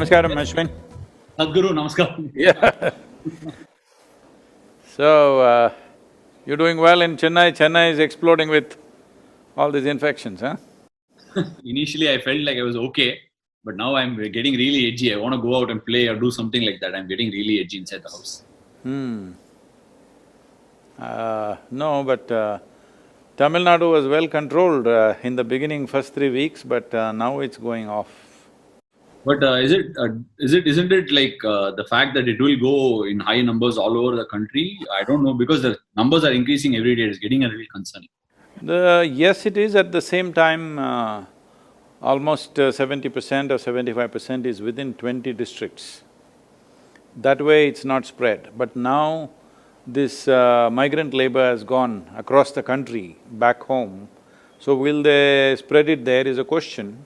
Namaskaram, Ashwin. Sadhguru, namaskar. Yeah. So, you're doing well in Chennai. Chennai is exploding with all these infections, huh? Initially, I felt like I was okay, but now I'm getting really edgy. I want to go out and play or do something like that. I'm getting really edgy inside the house. No, but Tamil Nadu was well controlled in the beginning, first 3 weeks, but now it's going off. But isn't it like the fact that it will go in high numbers all over the country? I don't know, because the numbers are increasing every day. It's getting a little concerning. Yes, it is. At the same time, almost 70% or 75% is within 20 districts. That way it's not spread. But now this migrant labor has gone across the country, back home. So will they spread it there is a question.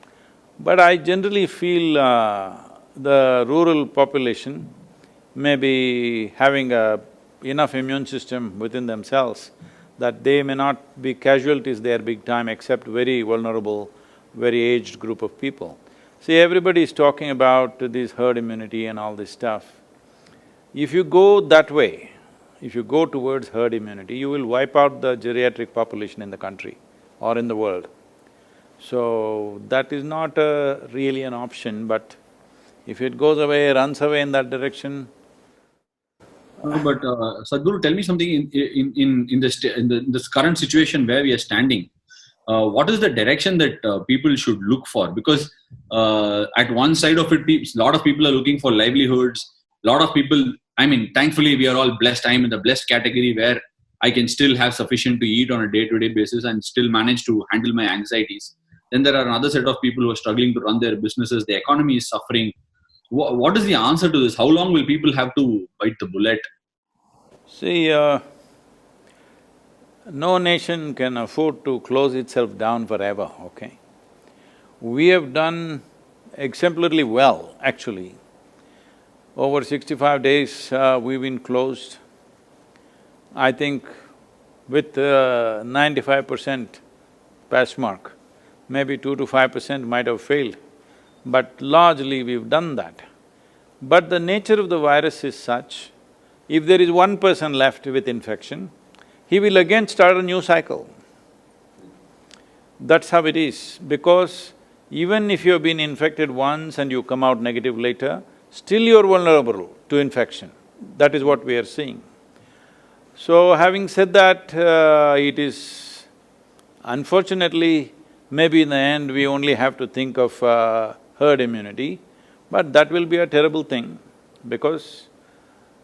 But I generally feel the rural population may be having enough immune system within themselves that they may not be casualties there big time except very vulnerable, very aged group of people. See, everybody is talking about this herd immunity and all this stuff. If you go that way, if you go towards herd immunity, you will wipe out the geriatric population in the country or in the world. So, that is not really an option, but if it goes away, runs away in that direction… But Sadhguru, tell me something in this current situation where we are standing. What is the direction that people should look for? Because at one side of it, a lot of people are looking for livelihoods. A lot of people, I mean, thankfully we are all blessed. I'm in the blessed category where I can still have sufficient to eat on a day-to-day basis and still manage to handle my anxieties. Then there are another set of people who are struggling to run their businesses. The economy is suffering. What is the answer to this? How long will people have to bite the bullet? See, no nation can afford to close itself down forever, okay? We have done exemplarily well, actually. Over 65 days, we've been closed. I think with 95% pass mark, maybe 2 to 5% might have failed, but largely we've done that. But the nature of the virus is such, if there is one person left with infection, he will again start a new cycle. That's how it is, because even if you have been infected once and you come out negative later, still you're vulnerable to infection. That is what we are seeing. So having said that, it is… unfortunately, maybe in the end we only have to think of herd immunity, but that will be a terrible thing because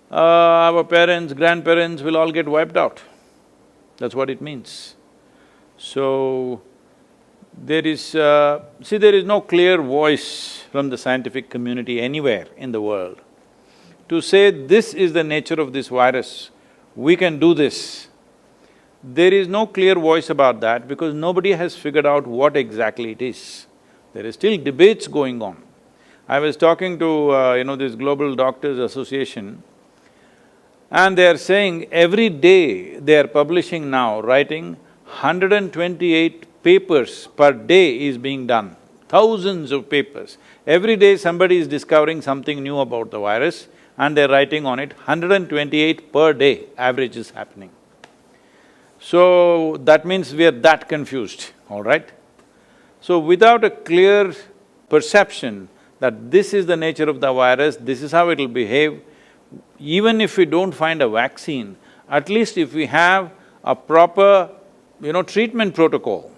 our parents, grandparents will all get wiped out. That's what it means. So, there is… see, there is no clear voice from the scientific community anywhere in the world to say this is the nature of this virus, we can do this. There is no clear voice about that because nobody has figured out what exactly it is. There is still debates going on. I was talking to, this Global Doctors Association, and they are saying every day they are publishing now, writing 128 papers per day is being done, thousands of papers. Every day somebody is discovering something new about the virus and they're writing on it, 128 per day average is happening. So, that means we are that confused, all right? So, without a clear perception that this is the nature of the virus, this is how it'll behave, even if we don't find a vaccine, at least if we have a proper, treatment protocol,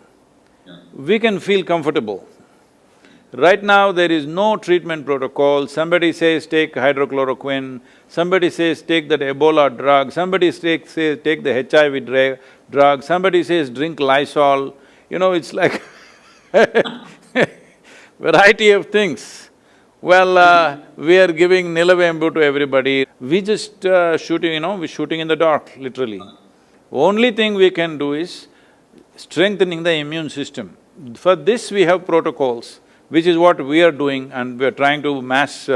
we can feel comfortable. Right now, there is no treatment protocol. Somebody says take hydrochloroquine, somebody says take that Ebola drug, somebody says take the HIV drug, somebody says drink Lysol, it's like variety of things. Well, we are giving Nilavembu to everybody. We just shooting, we're shooting in the dark, literally. Only thing we can do is strengthening the immune system. For this we have protocols, which is what we are doing, and we are trying to mass,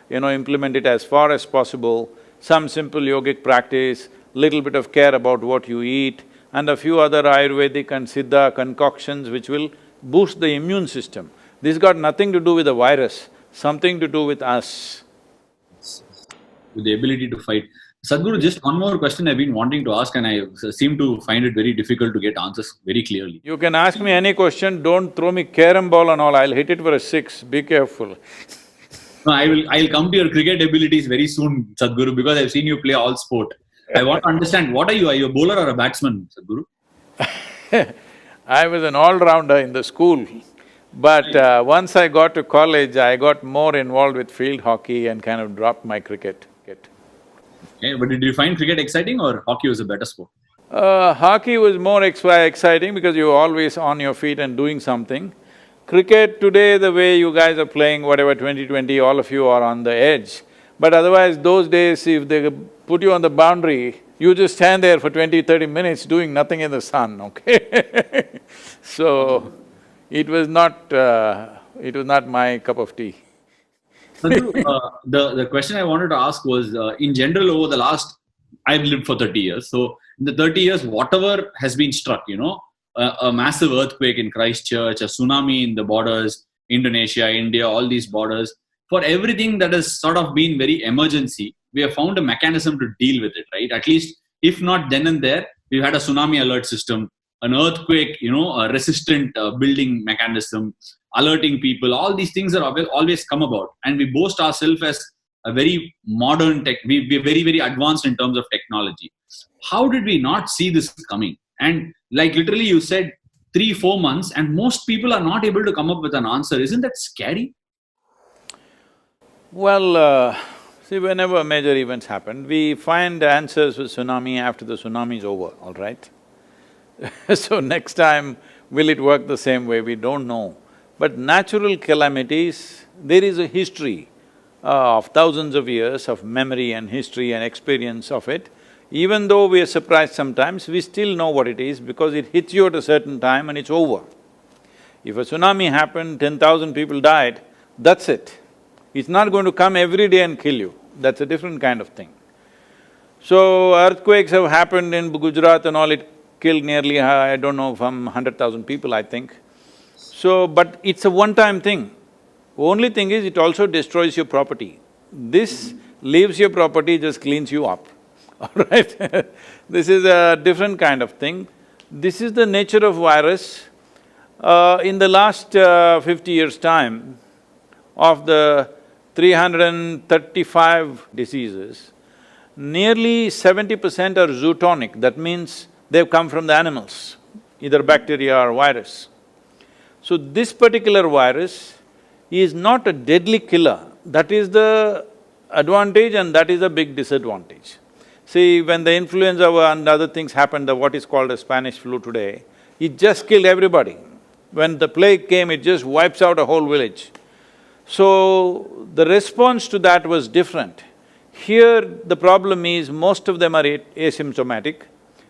implement it as far as possible. Some simple yogic practice, little bit of care about what you eat, and a few other Ayurvedic and Siddha concoctions which will boost the immune system. This got nothing to do with the virus. something to do with us. With the ability to fight. Sadhguru, just one more question I've been wanting to ask, and I seem to find it very difficult to get answers very clearly. You can ask me any question, don't throw me carom ball and all, I'll hit it for a 6, be careful. No, I'll come to your cricket abilities very soon, Sadhguru, because I've seen you play all sport. I want to understand, what are you? Are you a bowler or a batsman, Sadhguru? I was an all-rounder in the school, but once I got to college, I got more involved with field hockey and kind of dropped my cricket. Okay, but did you find cricket exciting or hockey was a better sport? Hockey was more exciting because you were always on your feet and doing something. Cricket today, the way you guys are playing, whatever 2020, all of you are on the edge. But otherwise, those days, if they put you on the boundary, you just stand there for 20-30 minutes doing nothing in the sun, okay? So, it was not my cup of tea. Sadhguru, the question I wanted to ask was, in general, over the last… I've lived for 30 years, so in the 30 years, whatever has been struck, a massive earthquake in Christchurch, a tsunami in the borders, Indonesia, India, all these borders, for everything that has sort of been very emergency, we have found a mechanism to deal with it, right? At least, if not then and there, we've had a tsunami alert system, an earthquake, a resistant building mechanism, alerting people. All these things are always come about, and we boast ourselves as a very modern tech. We're very, very advanced in terms of technology. How did we not see this coming? And like literally you said, 3-4 months, and most people are not able to come up with an answer. Isn't that scary? Well, see, whenever major events happen, we find answers for tsunami after the tsunami is over, all right? So next time, will it work the same way? We don't know. But natural calamities, there is a history of thousands of years of memory and history and experience of it. Even though we are surprised sometimes, we still know what it is because it hits you at a certain time and it's over. If a tsunami happened, 10,000 people died, that's it. It's not going to come every day and kill you, that's a different kind of thing. So, earthquakes have happened in Gujarat and all, it killed nearly, I don't know, from 100,000 people, I think. So, but it's a one-time thing. Only thing is, it also destroys your property. This leaves your property, just cleans you up, all right? This is a different kind of thing. This is the nature of virus. In the last 50 years' time, of the 335 diseases, nearly 70% are zootonic, that means they've come from the animals, either bacteria or virus. So this particular virus is not a deadly killer, that is the advantage and that is a big disadvantage. See, when the influenza and other things happened, what is called the Spanish flu today, it just killed everybody. When the plague came, it just wipes out a whole village. So, the response to that was different. Here, the problem is most of them are asymptomatic.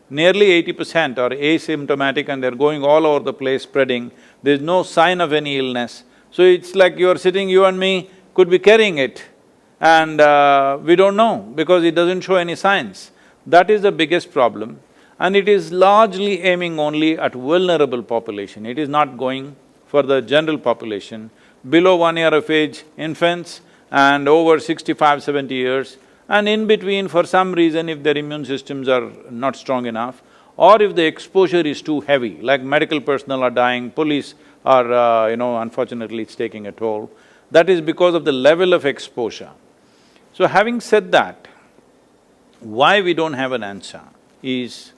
Nearly 80% are asymptomatic and they're going all over the place spreading. There's no sign of any illness. So it's like you're sitting, you and me could be carrying it and we don't know because it doesn't show any signs. That is the biggest problem, and it is largely aiming only at vulnerable population. It is not going for the general population. Below 1 year of age, infants, and over 65, 70 years, and in between, for some reason, if their immune systems are not strong enough, or if the exposure is too heavy, like medical personnel are dying, police are, unfortunately it's taking a toll, that is because of the level of exposure. So having said that, why we don't have an answer is,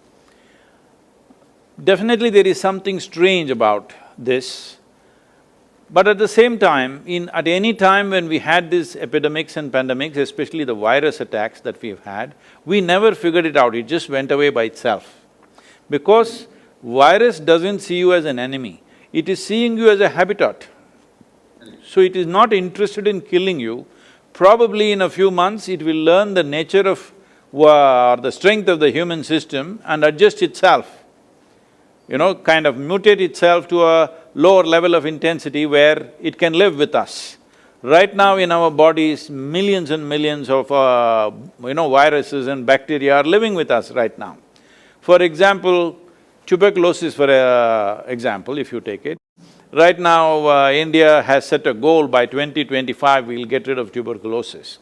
definitely there is something strange about this, but at the same time, at any time when we had these epidemics and pandemics, especially the virus attacks that we've had, we never figured it out, it just went away by itself. Because virus doesn't see you as an enemy, it is seeing you as a habitat. So it is not interested in killing you. Probably in a few months, it will learn the nature of or the strength of the human system and adjust itself, kind of mutate itself to a lower level of intensity where it can live with us. Right now in our bodies, millions and millions of, viruses and bacteria are living with us right now. For example, tuberculosis for example, if you take it, Right now, India has set a goal by 2025, we'll get rid of tuberculosis.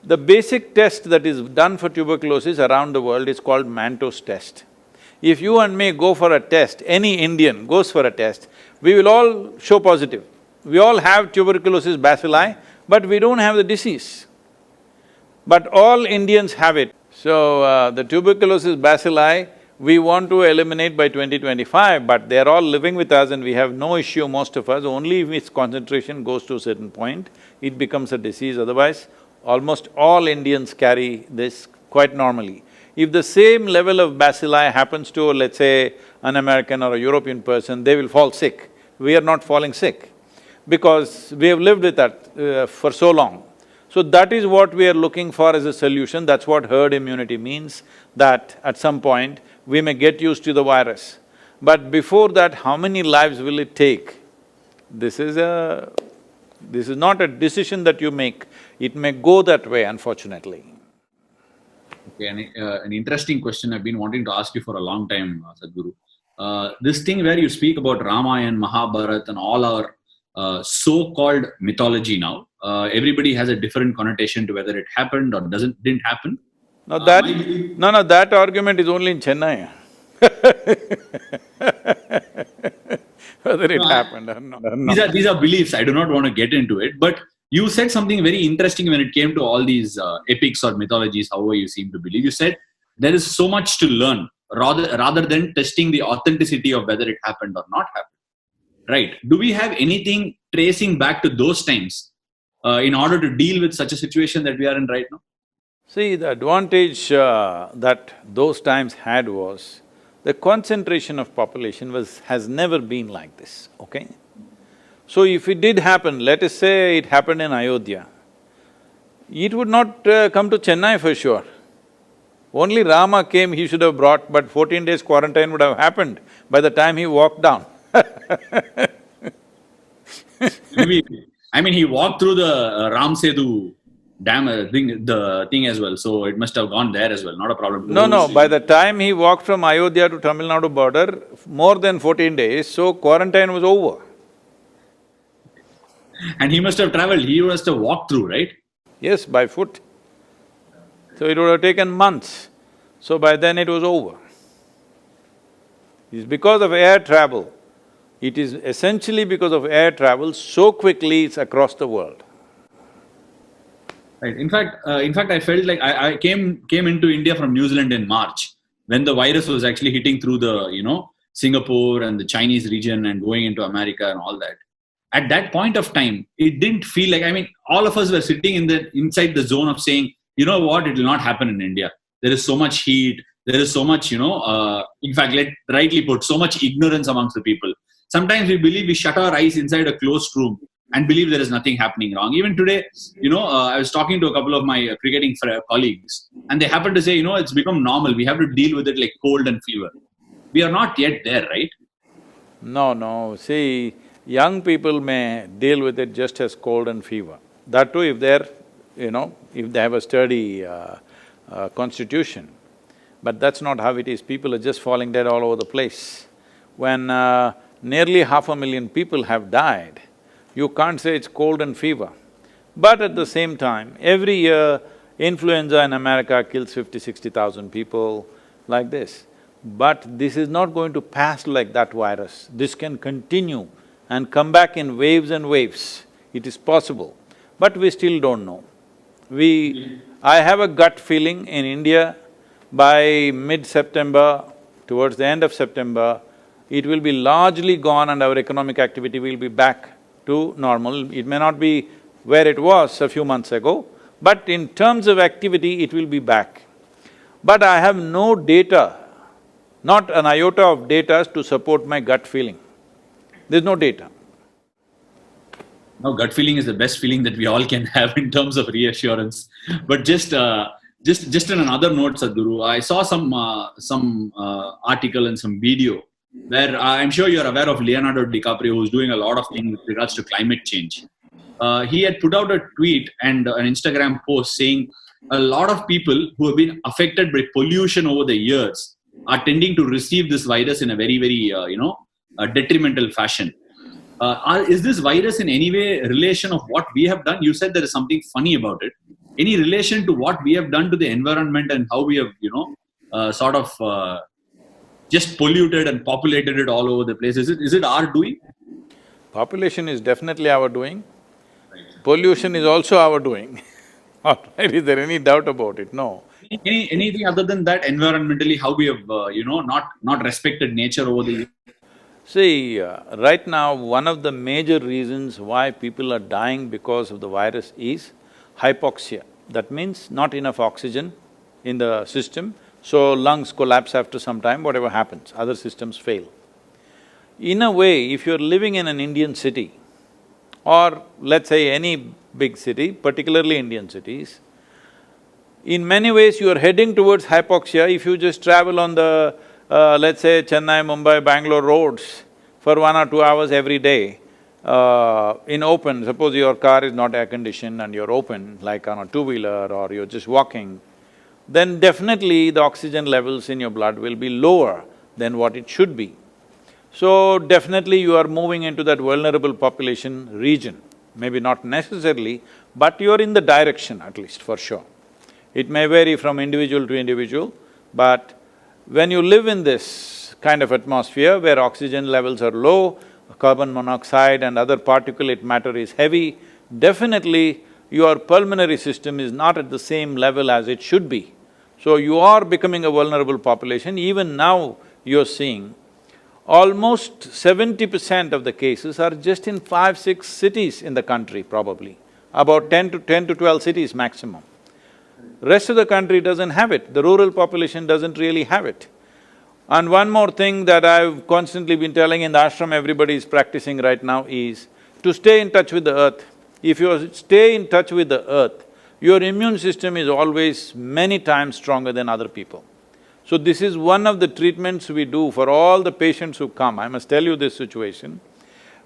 The basic test that is done for tuberculosis around the world is called Manto's test. If you and me go for a test, any Indian goes for a test, we will all show positive. We all have tuberculosis bacilli, but we don't have the disease. But all Indians have it. So, the tuberculosis bacilli, we want to eliminate by 2025, but they're all living with us and we have no issue, most of us. Only if its concentration goes to a certain point, it becomes a disease. Otherwise, almost all Indians carry this quite normally. If the same level of bacilli happens to, let's say, an American or a European person, they will fall sick. We are not falling sick because we have lived with that for so long. So that is what we are looking for as a solution, that's what herd immunity means, that at some point we may get used to the virus. But before that, how many lives will it take? This is not a decision that you make, it may go that way, unfortunately. Okay, an interesting question I've been wanting to ask you for a long time, Sadhguru. This thing where you speak about Ramayana, Mahabharata and all our so-called mythology now, everybody has a different connotation to whether it happened or didn't happen. No, that argument is only in Chennai. Whether it happened or not. These are beliefs, I do not want to get into it, but you said something very interesting when it came to all these epics or mythologies, however you seem to believe. You said there is so much to learn rather than testing the authenticity of whether it happened or not happened. Right. Do we have anything tracing back to those times in order to deal with such a situation that we are in right now? See, the advantage that those times had was the concentration of population has never been like this, okay? So if it did happen, let us say it happened in Ayodhya, it would not come to Chennai for sure. Only Rama came, he should have brought, but 14 days quarantine would have happened by the time he walked down. I mean, he walked through the Ram Setu dam the thing as well, so it must have gone there as well, not a problem. No, by the time he walked from Ayodhya to Tamil Nadu border, more than 14 days, so quarantine was over. And he must have traveled, he must have walked through, right? Yes, by foot. So it would have taken months, so by then it was over. It's because of air travel. It is essentially because of air travel, so quickly it's across the world. Right. In fact, I felt like I came into India from New Zealand in March when the virus was actually hitting through the Singapore and the Chinese region and going into America and all that. At that point of time, it didn't feel like, I mean, all of us were sitting inside the zone of saying, you know what, it will not happen in India. There is so much heat, there is so much, in fact, rightly put, so much ignorance amongst the people. Sometimes we believe we shut our eyes inside a closed room and believe there is nothing happening wrong. Even today, I was talking to a couple of my cricketing colleagues and they happen to say, it's become normal. We have to deal with it like cold and fever. We are not yet there, right? No. See, young people may deal with it just as cold and fever. That too if they're, if they have a sturdy constitution. But that's not how it is. People are just falling dead all over the place. When nearly 500,000 people have died, you can't say it's cold and fever. But at the same time, every year, influenza in America kills 50,000–60,000 people, like this. But this is not going to pass like that virus. This can continue and come back in waves and waves. It is possible, but we still don't know. I have a gut feeling in India, by mid-September, towards the end of September, it will be largely gone and our economic activity will be back to normal. It may not be where it was a few months ago, but in terms of activity, it will be back. But I have no data, not an iota of data to support my gut feeling. There's no data. No, gut feeling is the best feeling that we all can have in terms of reassurance. But just on another note, Sadhguru, I saw some article and some video where I'm sure you're aware of Leonardo DiCaprio, who's doing a lot of things with regards to climate change. He had put out a tweet and an Instagram post saying a lot of people who have been affected by pollution over the years are tending to receive this virus in a very, very, detrimental fashion. is this virus in any way relation of what we have done? You said there is something funny about it. Any relation to what we have done to the environment and how we have, just polluted and populated it all over the place? Is it our doing? Population is definitely our doing. Pollution is also our doing. All right, is there any doubt about it? No. Anything other than that, environmentally, how we have, not respected nature over the years? See, right now, one of the major reasons why people are dying because of the virus is hypoxia. That means not enough oxygen in the system, so lungs collapse after some time, whatever happens, other systems fail. In a way, if you're living in an Indian city, or let's say any big city, particularly Indian cities, in many ways you are heading towards hypoxia if you just travel on the let's say Chennai, Mumbai, Bangalore roads for 1 or 2 hours every day, in open, suppose your car is not air-conditioned and you're open, like on a two-wheeler or you're just walking, then definitely the oxygen levels in your blood will be lower than what it should be. So definitely you are moving into that vulnerable population region, maybe not necessarily, but you're in the direction at least, for sure. It may vary from individual to individual, but when you live in this kind of atmosphere where oxygen levels are low, carbon monoxide and other particulate matter is heavy, definitely your pulmonary system is not at the same level as it should be. So you are becoming a vulnerable population. Even now you're seeing almost 70% of the cases are just in 5-6 cities in the country probably, about 10 to 12 cities maximum. Rest of the country doesn't have it, the rural population doesn't really have it. And one more thing that I've constantly been telling in the ashram, everybody is practicing right now is to stay in touch with the earth. If you stay in touch with the earth, your immune system is always many times stronger than other people. So this is one of the treatments we do for all the patients who come. I must tell you this situation.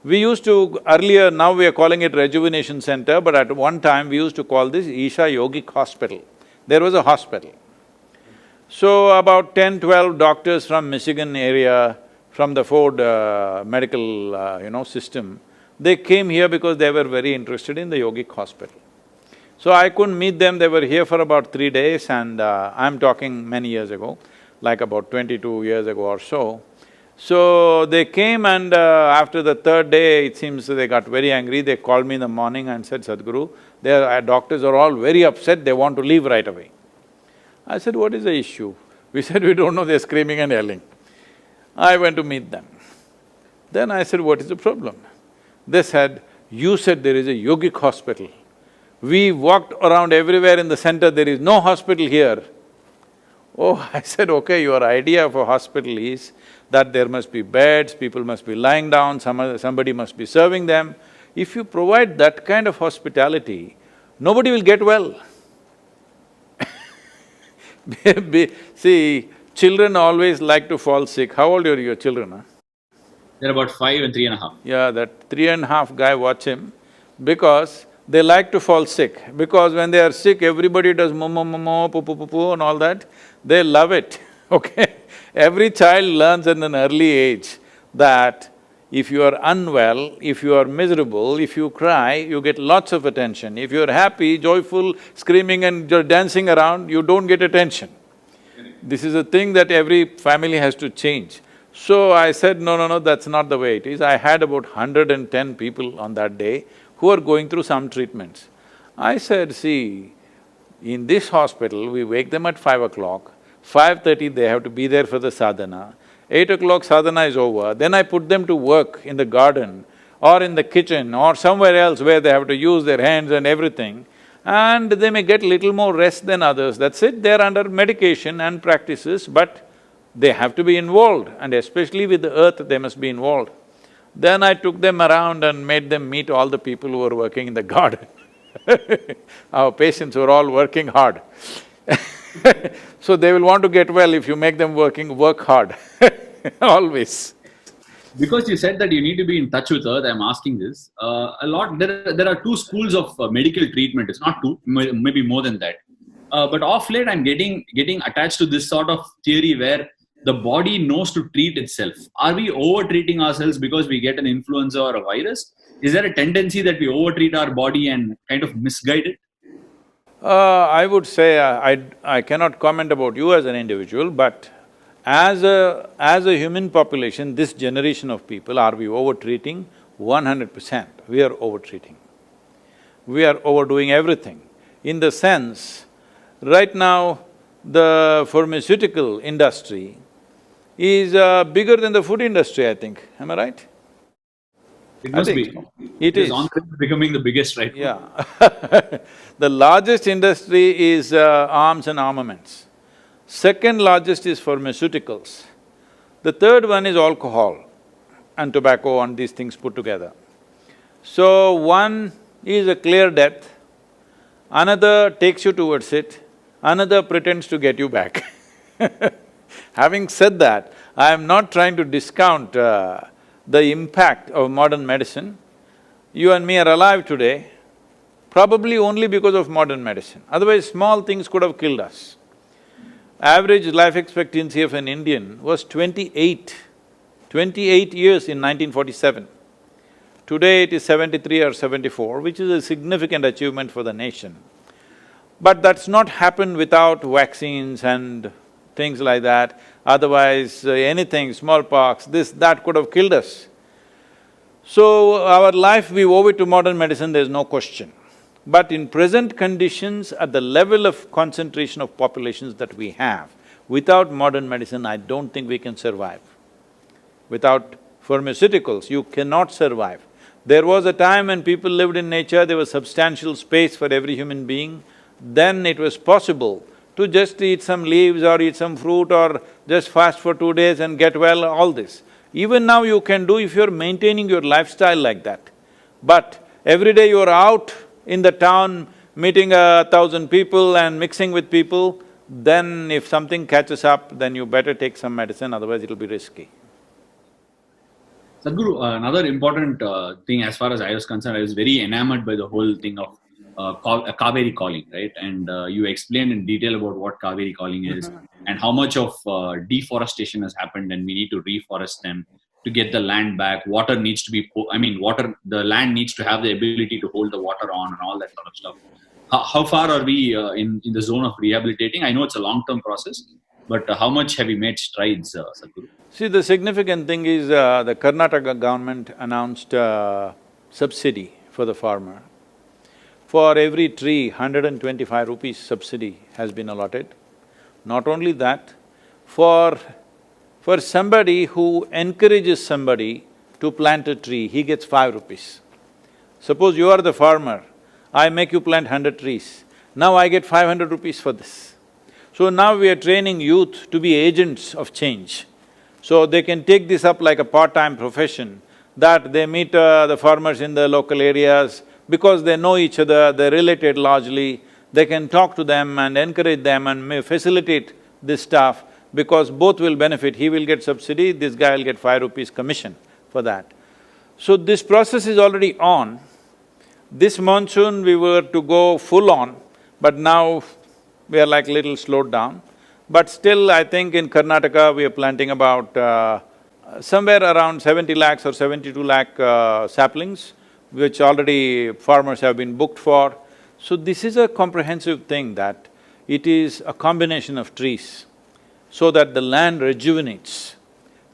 We used to… earlier, now we are calling it Rejuvenation Center, but at one time we used to call this Isha Yogic Hospital. There was a hospital. So about 10-12 doctors from Michigan area, from the Ford medical system, they came here because they were very interested in the yogic hospital. So I couldn't meet them, they were here for about 3 days and I'm talking many years ago, like about 22 years ago or so. So they came and after the third day, it seems they got very angry, they called me in the morning and said, Sadhguru, their doctors are all very upset, they want to leave right away. I said, what is the issue? We said, we don't know, they're screaming and yelling. I went to meet them. Then I said, what is the problem? They said, you said there is a yogic hospital. We walked around everywhere in the center, there is no hospital here. Oh, I said, okay, your idea of a hospital is that there must be beds, people must be lying down, somebody must be serving them. If you provide that kind of hospitality, nobody will get well. See, children always like to fall sick. How old are your children, huh? They're about 5 and 3.5. Yeah, that 3.5 guy, watch him, because they like to fall sick. Because when they are sick, everybody does mo, poo, poo, poo, poo and all that. They love it, okay? Every child learns at an early age that if you are unwell, if you are miserable, if you cry, you get lots of attention. If you're happy, joyful, screaming and you're dancing around, you don't get attention. This is a thing that every family has to change. So I said, no, that's not the way it is. I had about 110 people on that day who are going through some treatments. I said, see, in this hospital, we wake them at 5 o'clock, 5:30 they have to be there for the sadhana, 8 o'clock sadhana is over, then I put them to work in the garden or in the kitchen or somewhere else where they have to use their hands and everything, and they may get little more rest than others, that's it, they're under medication and practices, but they have to be involved, and especially with the earth, they must be involved. Then I took them around and made them meet all the people who were working in the garden. Our patients were all working hard. So they will want to get well if you make them work hard, always. Because you said that you need to be in touch with earth, I'm asking this. There are two schools of medical treatment, it's not two, maybe more than that. But off late I'm getting attached to this sort of theory where the body knows to treat itself. Are we over-treating ourselves because we get an influenza or a virus? Is there a tendency that we over-treat our body and kind of misguide it? I would say I cannot comment about you as an individual, but as a human population, this generation of people, are we over-treating? 100%, we are over-treating. We are overdoing everything. In the sense, right now, the pharmaceutical industry is bigger than the food industry, I think. Am I right? It I must think be. it is. on becoming the biggest right now. Yeah. The largest industry is arms and armaments. Second largest is pharmaceuticals. The third one is alcohol and tobacco and these things put together. So one is a clear death, another takes you towards it, another pretends to get you back. Having said that, I am not trying to discount the impact of modern medicine. You and me are alive today, probably only because of modern medicine. Otherwise, small things could have killed us. Average life expectancy of an Indian was 28 years in 1947. Today it is 73 or 74, which is a significant achievement for the nation. But that's not happened without vaccines and things like that. Otherwise, anything, smallpox, this, that could have killed us. So, our life, we owe it to modern medicine, there's no question. But in present conditions, at the level of concentration of populations that we have, without modern medicine, I don't think we can survive. Without pharmaceuticals, you cannot survive. There was a time when people lived in nature, there was substantial space for every human being. Then it was possible to just eat some leaves or eat some fruit or just fast for 2 days and get well, all this. Even now you can do if you're maintaining your lifestyle like that. But every day you're out in the town, meeting 1,000 people and mixing with people, then if something catches up, then you better take some medicine, otherwise it'll be risky. Sadhguru, another important thing as far as I was concerned, I was very enamored by the whole thing of cauvery-calling, right? And you explained in detail about what cauvery-calling is and how much of deforestation has happened, and we need to reforest them to get the land back. Water needs to be… the land needs to have the ability to hold the water on and all that sort of stuff. How far are we in the zone of rehabilitating? I know it's a long-term process, but how much have we made strides, Sadhguru? See, the significant thing is the Karnataka government announced subsidy for the farmer. For every tree, 125 rupees subsidy has been allotted. Not only that, for somebody who encourages somebody to plant a tree, he gets 5 rupees. Suppose you are the farmer, I make you plant 100 trees, now I get 500 rupees for this. So now we are training youth to be agents of change. So they can take this up like a part-time profession, that they meet the farmers in the local areas, because they know each other, they're related largely, they can talk to them and encourage them and may facilitate this stuff, because both will benefit. He will get subsidy, this guy will get 5 rupees commission for that. So this process is already on. This monsoon we were to go full on, but now we are like little slowed down. But still, I think in Karnataka we are planting about somewhere around 70 lakhs or 72 lakh saplings, which already farmers have been booked for. So this is a comprehensive thing, that it is a combination of trees so that the land rejuvenates.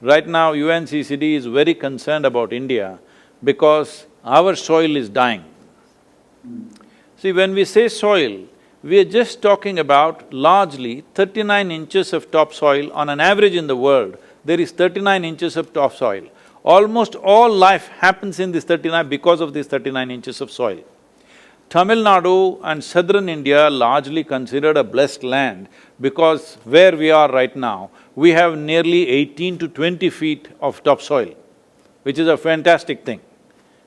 Right now UNCCD is very concerned about India because our soil is dying. See, when we say soil, we are just talking about largely 39 inches of topsoil. On an average in the world, there is 39 inches of topsoil. Almost all life happens in this 39 because of these 39 inches of soil. Tamil Nadu and southern India largely considered a blessed land because where we are right now, we have nearly 18 to 20 feet of topsoil, which is a fantastic thing.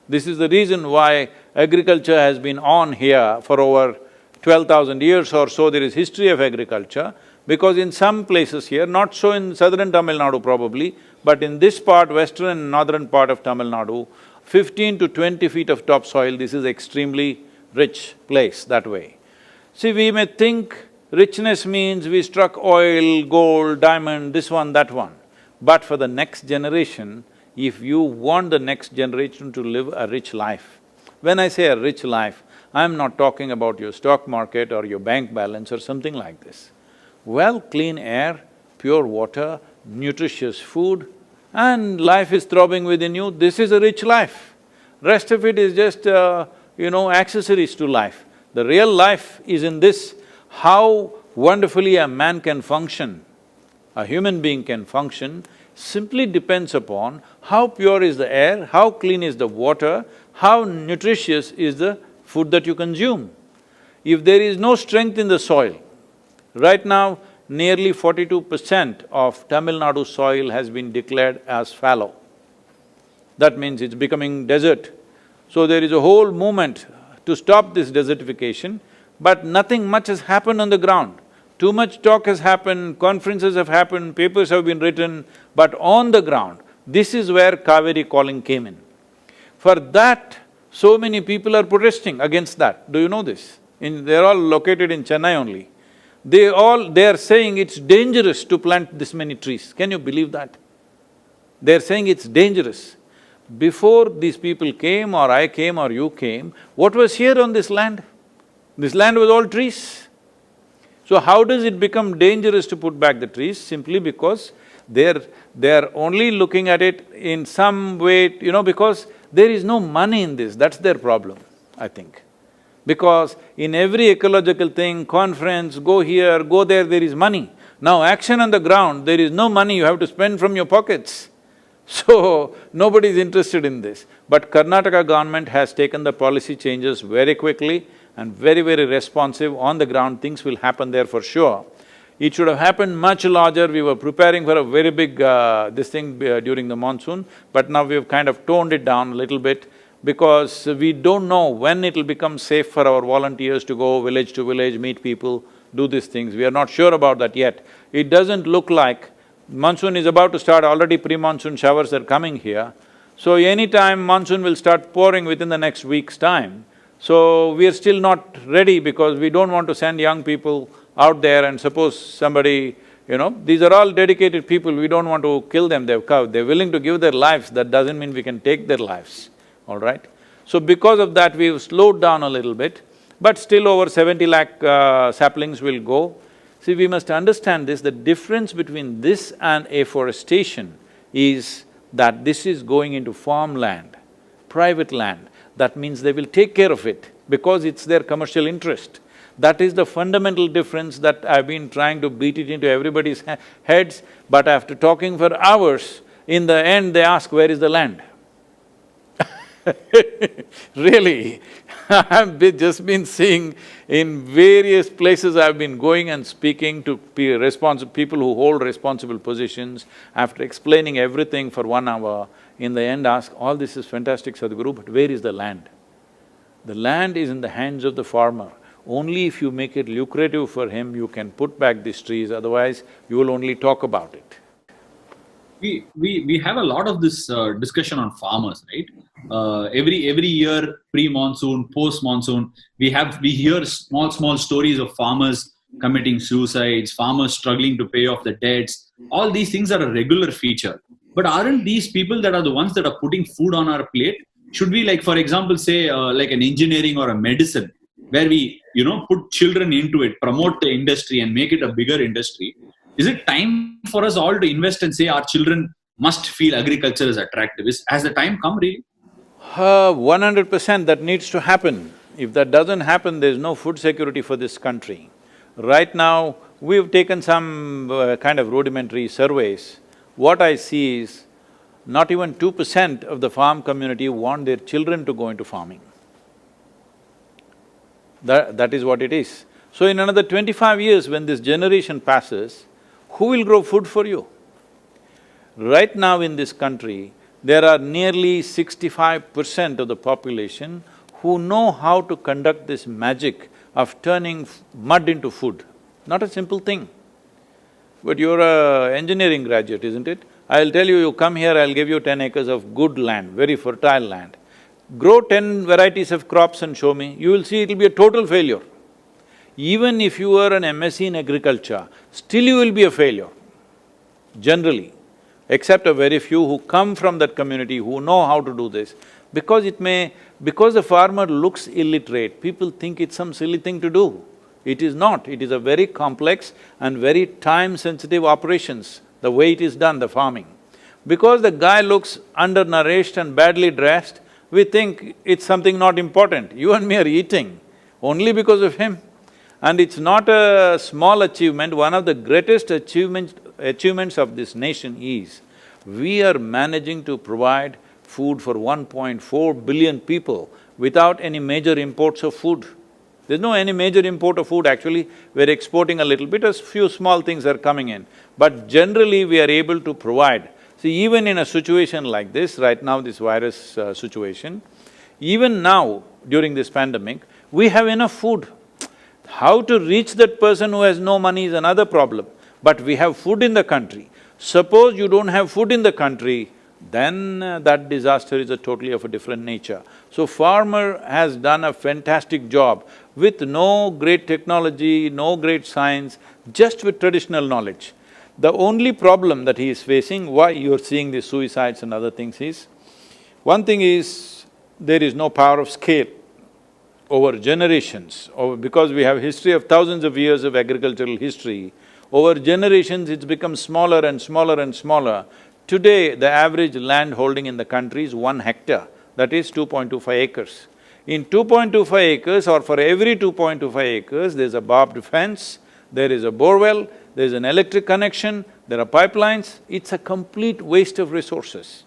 This is the reason why agriculture has been on here for over 12,000 years or so. There is history of agriculture, because in some places here, not so in southern Tamil Nadu probably, but in this part, western and northern part of Tamil Nadu, 15 to 20 feet of topsoil, this is extremely rich place that way. See, we may think Richness means we struck oil, gold, diamond, this one, that one. But for the next generation, if you want the next generation to live a rich life, when I say a rich life, I'm not talking about your stock market or your bank balance or something like this. Well, clean air, pure water, nutritious food, and life is throbbing within you, this is a rich life. Rest of it is just, accessories to life. The real life is in this, how wonderfully a man can function, a human being can function, simply depends upon how pure is the air, how clean is the water, how nutritious is the food that you consume. If there is no strength in the soil, right now nearly 42% of Tamil Nadu soil has been declared as fallow. That means it's becoming desert. So there is a whole movement to stop this desertification, but nothing much has happened on the ground. Too much talk has happened, conferences have happened, papers have been written, but on the ground, this is where cauvery-calling came in. For that, so many people are protesting against that. Do you know this? They're all located in Chennai only. They are saying it's dangerous to plant this many trees. Can you believe that? They're saying it's dangerous. Before these people came or I came or you came, what was here on this land? This land was all trees. So how does it become dangerous to put back the trees? Simply because they're only looking at it in some way, because there is no money in this, that's their problem, I think. Because in every ecological thing, conference, go here, go there, there is money. Now action on the ground, there is no money, you have to spend from your pockets. So, nobody is interested in this. But Karnataka government has taken the policy changes very quickly and very, very responsive. On the ground, things will happen there for sure. It should have happened much larger. We were preparing for a very big during the monsoon, but now we've kind of toned it down a little bit because we don't know when it'll become safe for our volunteers to go village to village, meet people, do these things. We are not sure about that yet. It doesn't look like… monsoon is about to start, already pre-monsoon showers are coming here. So anytime monsoon will start pouring within the next week's time. So we are still not ready because we don't want to send young people out there and suppose somebody, these are all dedicated people, we don't want to kill them, they're willing to give their lives, that doesn't mean we can take their lives, all right? So because of that, we've slowed down a little bit, but still over 70 lakh saplings will go. See, we must understand this, the difference between this and afforestation is that this is going into farmland, private land. That means they will take care of it because it's their commercial interest. That is the fundamental difference that I've been trying to beat it into everybody's heads, but after talking for hours, in the end they ask, where is the land? Really, I've just been seeing in various places I've been going and speaking to people who hold responsible positions, after explaining everything for 1 hour, in the end ask, all this is fantastic, Sadhguru, but where is the land? The land is in the hands of the farmer. Only if you make it lucrative for him, you can put back these trees, otherwise you will only talk about it. We have a lot of this discussion on farmers, right? Every year, pre-monsoon, post-monsoon, we hear small stories of farmers committing suicides, farmers struggling to pay off the debts. All these things are a regular feature. But aren't these people that are the ones that are putting food on our plate? Should we, like, for example, say like an engineering or a medicine, where we put children into it, promote the industry and make it a bigger industry? Is it time for us all to invest and say our children must feel agriculture is attractive? Has the time come really? 100% that needs to happen. If that doesn't happen, there's no food security for this country. Right now, we've taken some kind of rudimentary surveys. What I see is, not even 2% of the farm community want their children to go into farming. That is what it is. So in another 25 years, when this generation passes, who will grow food for you? Right now in this country, there are nearly 65% of the population who know how to conduct this magic of turning mud into food. Not a simple thing. But you're an engineering graduate, isn't it? I'll tell you, you come here, I'll give you 10 acres of good land, very fertile land. Grow 10 varieties of crops and show me, you will see it'll be a total failure. Even if you are an MSc in agriculture, still you will be a failure, generally, except a very few who come from that community, who know how to do this. Because the farmer looks illiterate, people think it's some silly thing to do. It is not, it is a very complex and very time-sensitive operations, the way it is done, the farming. Because the guy looks undernourished and badly dressed, we think it's something not important. You and me are eating only because of him. And it's not a small achievement, one of the greatest achievements of this nation is, we are managing to provide food for 1.4 billion people without any major imports of food. There's no any major import of food actually, we're exporting a little bit, a few small things are coming in. But generally we are able to provide. See, even in a situation like this, right now this virus situation, even now during this pandemic, we have enough food. How to reach that person who has no money is another problem, but we have food in the country. Suppose you don't have food in the country, then that disaster is totally of a different nature. So farmer has done a fantastic job with no great technology, no great science, just with traditional knowledge. The only problem that he is facing, why you're seeing these suicides and other things is, one thing is, there is no power of scale over generations, because we have history of thousands of years of agricultural history, over generations it's become smaller and smaller and smaller. Today, the average land holding in the country is 1 hectare, that is 2.25 acres. In 2.25 acres, or for every 2.25 acres, there's a barbed fence, there is a borewell, there's an electric connection, there are pipelines, it's a complete waste of resources.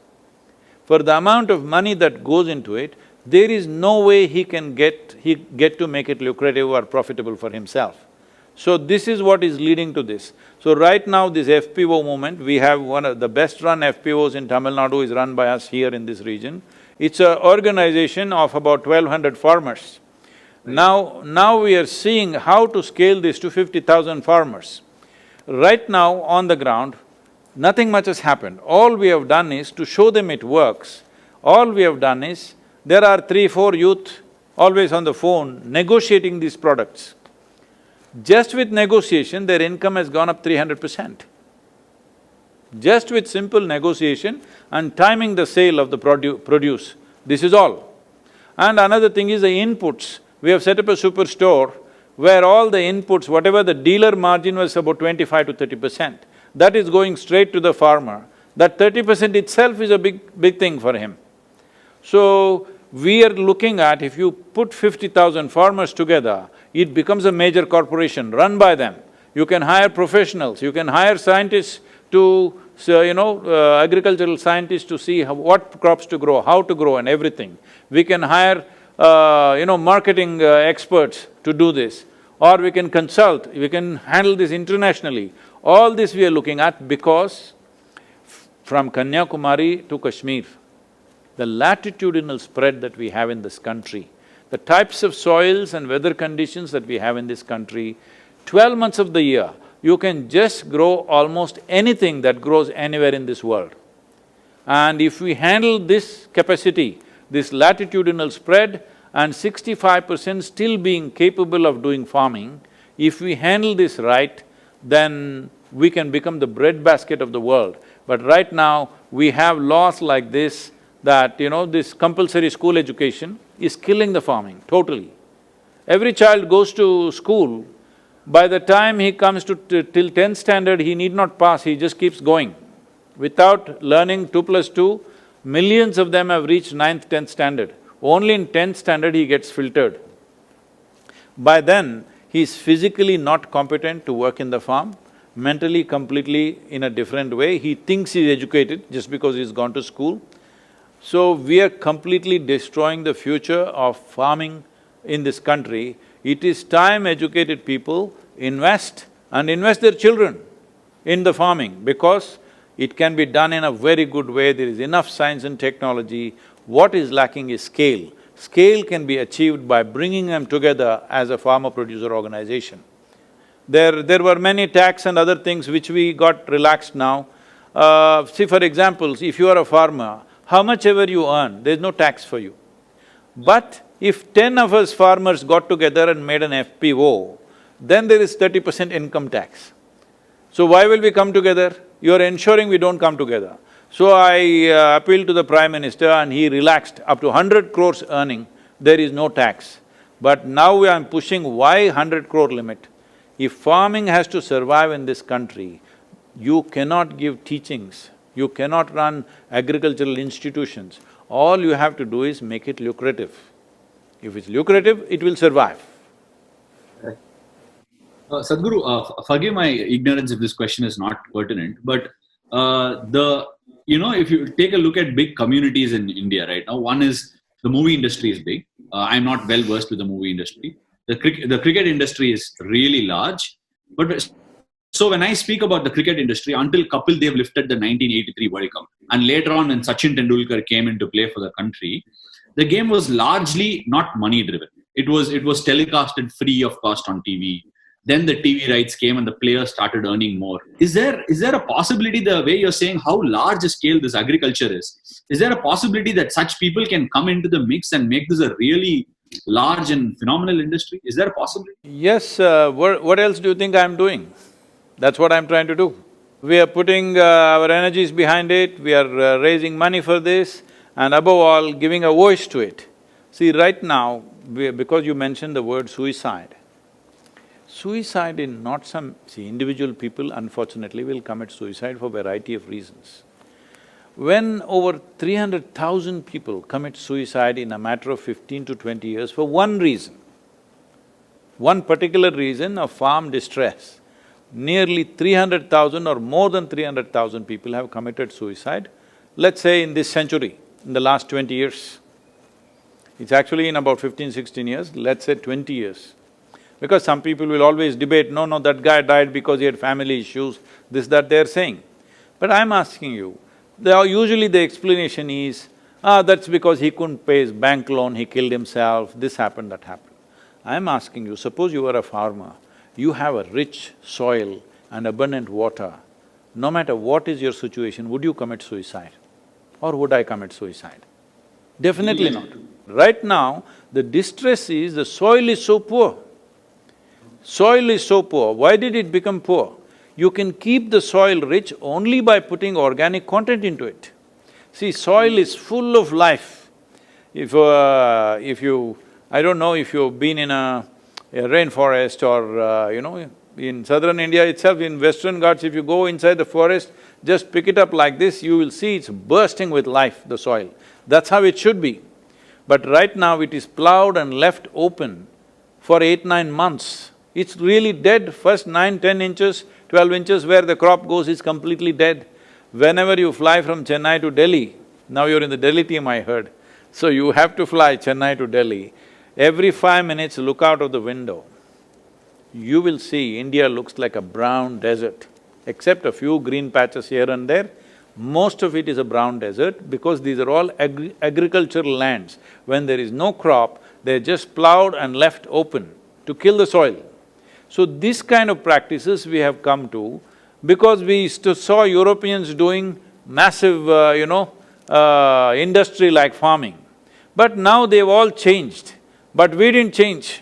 For the amount of money that goes into it, there is no way he can get to make it lucrative or profitable for himself. So this is what is leading to this. So right now this FPO movement, we have one of the best run FPOs in Tamil Nadu is run by us here in this region. It's an organization of about 1,200 farmers. Now we are seeing how to scale this to 50,000 farmers. Right now on the ground, nothing much has happened. All we have done is to show them it works. All we have done is, there are 3-4 youth always on the phone negotiating these products. Just with negotiation, their income has gone up 300%. Just with simple negotiation and timing the sale of the produce, this is all. And another thing is the inputs. We have set up a superstore where all the inputs, whatever the dealer margin was about 25 to 30%, that is going straight to the farmer. That 30% itself is a big thing for him. So, we are looking at, if you put 50,000 farmers together, it becomes a major corporation run by them. You can hire professionals, you can hire scientists to, agricultural scientists to see what crops to grow, how to grow and everything. We can hire, marketing experts to do this, or we can consult, we can handle this internationally. All this we are looking at because from Kanyakumari to Kashmir, the latitudinal spread that we have in this country, the types of soils and weather conditions that we have in this country, 12 months of the year, you can just grow almost anything that grows anywhere in this world. And if we handle this capacity, this latitudinal spread, and 65% still being capable of doing farming, if we handle this right, then we can become the breadbasket of the world. But right now, we have laws like this, that, this compulsory school education is killing the farming, totally. Every child goes to school, by the time he comes to till 10th standard, he need not pass, he just keeps going. Without learning 2+2, millions of them have reached 9th, 10th standard. Only in 10th standard he gets filtered. By then, he is physically not competent to work in the farm, mentally completely in a different way, he thinks he's educated just because he's gone to school. So, we are completely destroying the future of farming in this country. It is time educated people invest and invest their children in the farming, because it can be done in a very good way, there is enough science and technology. What is lacking is scale. Scale can be achieved by bringing them together as a farmer-producer organization. There were many tax and other things which we got relaxed now. See, for example, if you are a farmer, how much ever you earn, there's no tax for you. But if 10 of us farmers got together and made an FPO, then there is 30% income tax. So why will we come together? You're ensuring we don't come together. So I appealed to the Prime Minister and he relaxed up to 100 crores earning, there is no tax. But now I'm pushing why 100 crore limit? If farming has to survive in this country, you cannot give teachings, you cannot run agricultural institutions. All you have to do is make it lucrative. If it's lucrative, it will survive. Sadhguru, forgive my ignorance if this question is not pertinent, but if you take a look at big communities in India right now, one is the movie industry is big. I'm not well versed with the movie industry. The cricket industry is really large. But so when I speak about the cricket industry, until Kapil Dev lifted the 1983 World Cup, and later on when Sachin Tendulkar came into play for the country, the game was largely not money driven. It was telecasted free of cost on TV. Then the TV rights came and the players started earning more. Is there a possibility, the way you're saying how large a scale this agriculture is there a possibility that such people can come into the mix and make this a really large and phenomenal industry? Is there a possibility? Yes, what else do you think I'm doing? That's what I'm trying to do. We are putting our energies behind it, we are raising money for this, and above all, giving a voice to it. See, right now, because you mentioned the word suicide, suicide in not some… See, individual people unfortunately will commit suicide for a variety of reasons. When over 300,000 people commit suicide in a matter of 15 to 20 years for one reason, one particular reason of farm distress, nearly 300,000 or more than 300,000 people have committed suicide, let's say in this century, in the last 20 years. It's actually in about 15, 16 years, let's say 20 years. Because some people will always debate, no, that guy died because he had family issues, this, that they're saying. But I'm asking you, usually the explanation is, that's because he couldn't pay his bank loan, he killed himself, this happened, that happened. I'm asking you, suppose you are a farmer, you have a rich soil and abundant water, no matter what is your situation, would you commit suicide? Or would I commit suicide? Definitely not. Right now, the distress is the soil is so poor. Soil is so poor. Why did it become poor? You can keep the soil rich only by putting organic content into it. See, soil is full of life. If you… I don't know if you've been in a rainforest or, in southern India itself, in Western Ghats, if you go inside the forest, just pick it up like this, you will see it's bursting with life, the soil. That's how it should be. But right now it is plowed and left open for 8–9 months. It's really dead. First 9–10 inches, 12 inches where the crop goes is completely dead. Whenever you fly from Chennai to Delhi, now you're in the Delhi team, I heard, so you have to fly Chennai to Delhi, every 5 minutes look out of the window. You will see India looks like a brown desert, except a few green patches here and there. Most of it is a brown desert because these are all agricultural lands. When there is no crop, they're just plowed and left open to kill the soil. So this kind of practices we have come to because we saw Europeans doing massive, industry like farming. But now they've all changed, but we didn't change.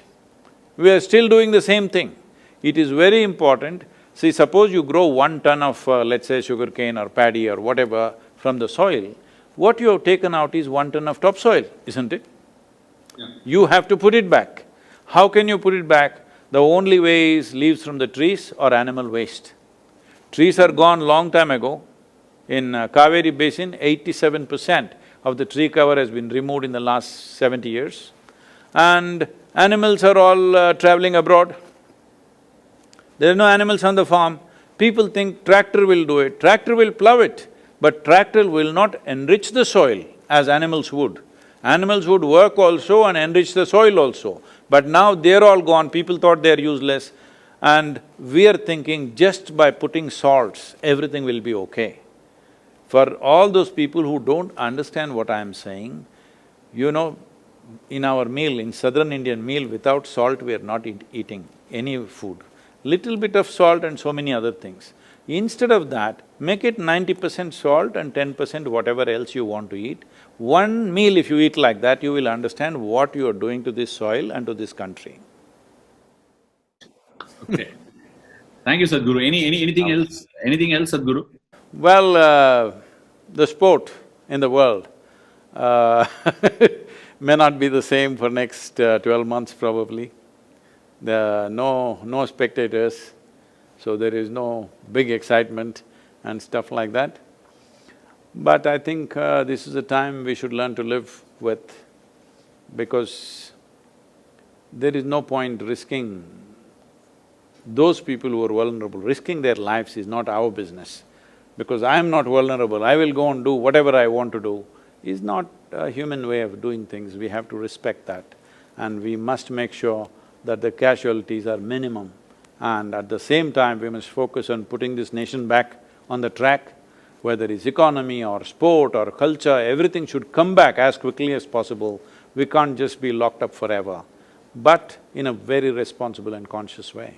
We are still doing the same thing. It is very important. See, suppose you grow 1 ton of, let's say, sugarcane or paddy or whatever from the soil, what you have taken out is 1 ton of topsoil, isn't it? Yeah. You have to put it back. How can you put it back? The only way is leaves from the trees or animal waste. Trees are gone long time ago. In Cauvery basin, 87% of the tree cover has been removed in the last 70 years. And animals are all traveling abroad. There are no animals on the farm. People think tractor will do it, tractor will plow it, but tractor will not enrich the soil as animals would. Animals would work also and enrich the soil also. But now they're all gone, people thought they're useless, and we are thinking just by putting salts, everything will be okay. For all those people who don't understand what I'm saying, in our meal, in southern Indian meal, without salt we are not eating any food. Little bit of salt and so many other things. Instead of that, make it 90% salt and 10% whatever else you want to eat. One meal if you eat like that, you will understand what you are doing to this soil and to this country. Okay. Thank you, Sadhguru. Anything else? Anything else, Sadhguru? Well, the sport in the world may not be the same for next 12 months probably. There are no spectators, so there is no big excitement and stuff like that. But I think this is a time we should learn to live with, because there is no point risking those people who are vulnerable. Risking their lives is not our business. Because I am not vulnerable, I will go and do whatever I want to do, is not a human way of doing things. We have to respect that. And we must make sure that the casualties are minimum. And at the same time, we must focus on putting this nation back on the track, whether it's economy or sport or culture, everything should come back as quickly as possible. We can't just be locked up forever, but in a very responsible and conscious way.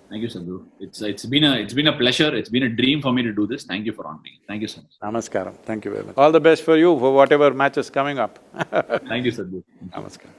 Thank you, Sadhguru. It's been a pleasure. It's been a dream for me to do this. Thank you for honoring. Thank you so much. Namaskaram, thank you very much. All the best for you for whatever match is coming up. Thank you, Sadhguru. Namaskaram.